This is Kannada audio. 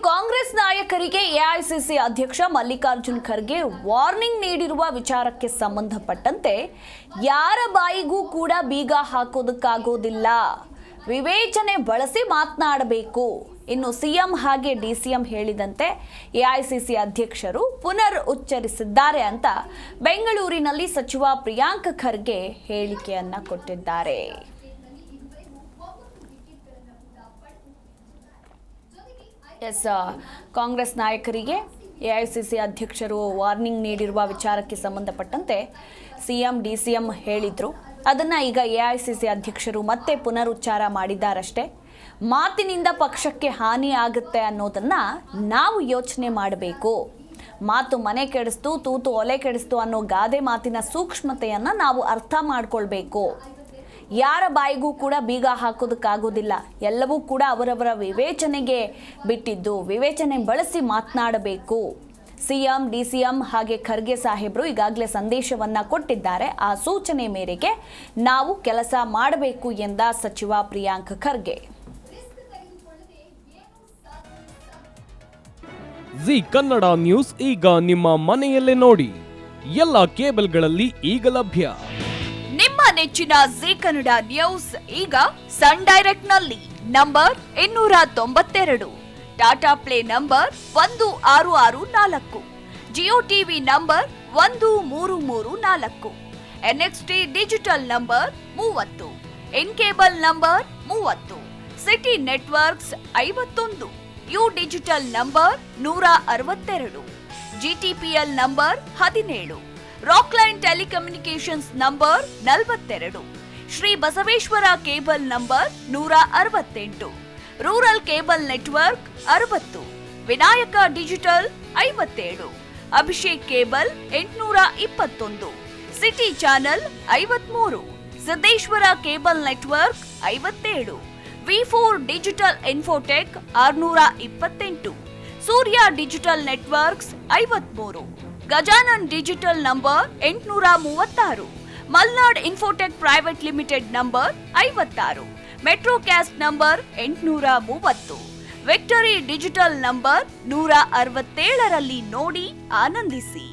ಕಾಂಗ್ರೆಸ್ ನಾಯಕರಿಗೆ ಎಐಸಿಸಿ ಅಧ್ಯಕ್ಷ ಮಲ್ಲಿಕಾರ್ಜುನ್ ಖರ್ಗೆ ವಾರ್ನಿಂಗ್ ನೀಡಿರುವ ವಿಚಾರಕ್ಕೆ ಸಂಬಂಧಪಟ್ಟಂತೆ ಯಾರ ಬಾಯಿಗೂ ಕೂಡ ಬೀಗ ಹಾಕೋದಕ್ಕಾಗೋದಿಲ್ಲ, ವಿವೇಚನೆ ಬಳಸಿ ಮಾತನಾಡಬೇಕು. ಇನ್ನು ಸಿಎಂ ಹಾಗೆ ಡಿಸಿಎಂ ಹೇಳಿದಂತೆ ಎಐಸಿಸಿ ಅಧ್ಯಕ್ಷರು ಪುನರ್ ಉಚ್ಚರಿಸಿದ್ದಾರೆ ಅಂತ ಬೆಂಗಳೂರಿನಲ್ಲಿ ಸಚಿವ ಪ್ರಿಯಾಂಕ್ ಖರ್ಗೆ ಹೇಳಿಕೆಯನ್ನ ಕೊಟ್ಟಿದ್ದಾರೆ. ಕಾಂಗ್ರೆಸ್ ನಾಯಕರಿಗೆ ಎಐಸಿಸಿ ಅಧ್ಯಕ್ಷರು ವಾರ್ನಿಂಗ್ ನೀಡಿರುವ ವಿಚಾರಕ್ಕೆ ಸಂಬಂಧಪಟ್ಟಂತೆ ಸಿಎಂ ಡಿಸಿಎಂ ಹೇಳಿದ್ರು. ಅದನ್ನ ಈಗ ಎಐಸಿಸಿ ಅಧ್ಯಕ್ಷರು ಮತ್ತೆ ಪುನರುಚ್ಚಾರ ಮಾಡಿದ್ದಾರಷ್ಟೇ. ಮಾತಿನಿಂದ ಪಕ್ಷಕ್ಕೆ ಹಾನಿ ಆಗುತ್ತೆ ಅನ್ನೋದನ್ನ ನಾವು ಯೋಚನೆ ಮಾಡಬೇಕು. ಮಾತು ಮನೆ ಕೆಡಿಸ್ತು, ತೂತು ಒಲೆ ಕೆಡಿಸ್ತು ಅನ್ನೋ ಗಾದೆ ಮಾತಿನ ಸೂಕ್ಷ್ಮತೆಯನ್ನ ನಾವು ಅರ್ಥ ಮಾಡ್ಕೊಳ್ಬೇಕು. ಯಾರ ಬಾಯಿಗೂ ಕೂಡ ಬೀಗ ಹಾಕೋದಕ್ಕಾಗೋದಿಲ್ಲ. ಎಲ್ಲವೂ ಕೂಡ ಅವರವರ ವಿವೇಚನೆಗೆ ಬಿಟ್ಟಿದ್ದು, ವಿವೇಚನೆ ಬಳಸಿ ಮಾತನಾಡಬೇಕು. ಸಿಎಂ ಡಿಸಿಎಂ ಹಾಗೆ ಖರ್ಗೆ ಸಾಹೇಬರು ಈಗಾಗಲೇ ಸಂದೇಶವನ್ನ ಕೊಟ್ಟಿದ್ದಾರೆ. ಆ ಸೂಚನೆ ಮೇರೆಗೆ ನಾವು ಕೆಲಸ ಮಾಡಬೇಕು ಎಂದ ಸಚಿವ ಪ್ರಿಯಾಂಕ್ ಖರ್ಗೆ. ಜಿ ಕನ್ನಡ ನ್ಯೂಸ್ ಈಗ ನಿಮ್ಮ ಮನೆಯಲ್ಲೇ ನೋಡಿ. ಎಲ್ಲ ಕೇಬಲ್ಗಳಲ್ಲಿ ಈಗ ಲಭ್ಯ. ನಿಮ್ಮ ನೆಚ್ಚಿನ ಜಿ ಕನ್ನಡ ನ್ಯೂಸ್ ಈಗ ಸನ್ ಡೈರೆಕ್ಟ್ ನಲ್ಲಿ number 292, Tata Play number 1664, Jio TV number 1334, NXT digital number 30, In cable number 30, city networks 51, U digital number 162, GTPL number 17, Rockline telecommunications number 42, Shri Basaveshwara cable number 168, rural cable network 60, Vinayaka digital 57, Abhishek cable 821, city channel 53, Siddeshwara cable network 57, ವಿ4 digital infotech 628, Surya digital networks 53, Gajanan digital number 836, Malnad infotech private limited number 56, Metrocast number 830, victory digital number 167ರಲ್ಲಿ ನೋಡಿ ಆನಂದಿಸಿ.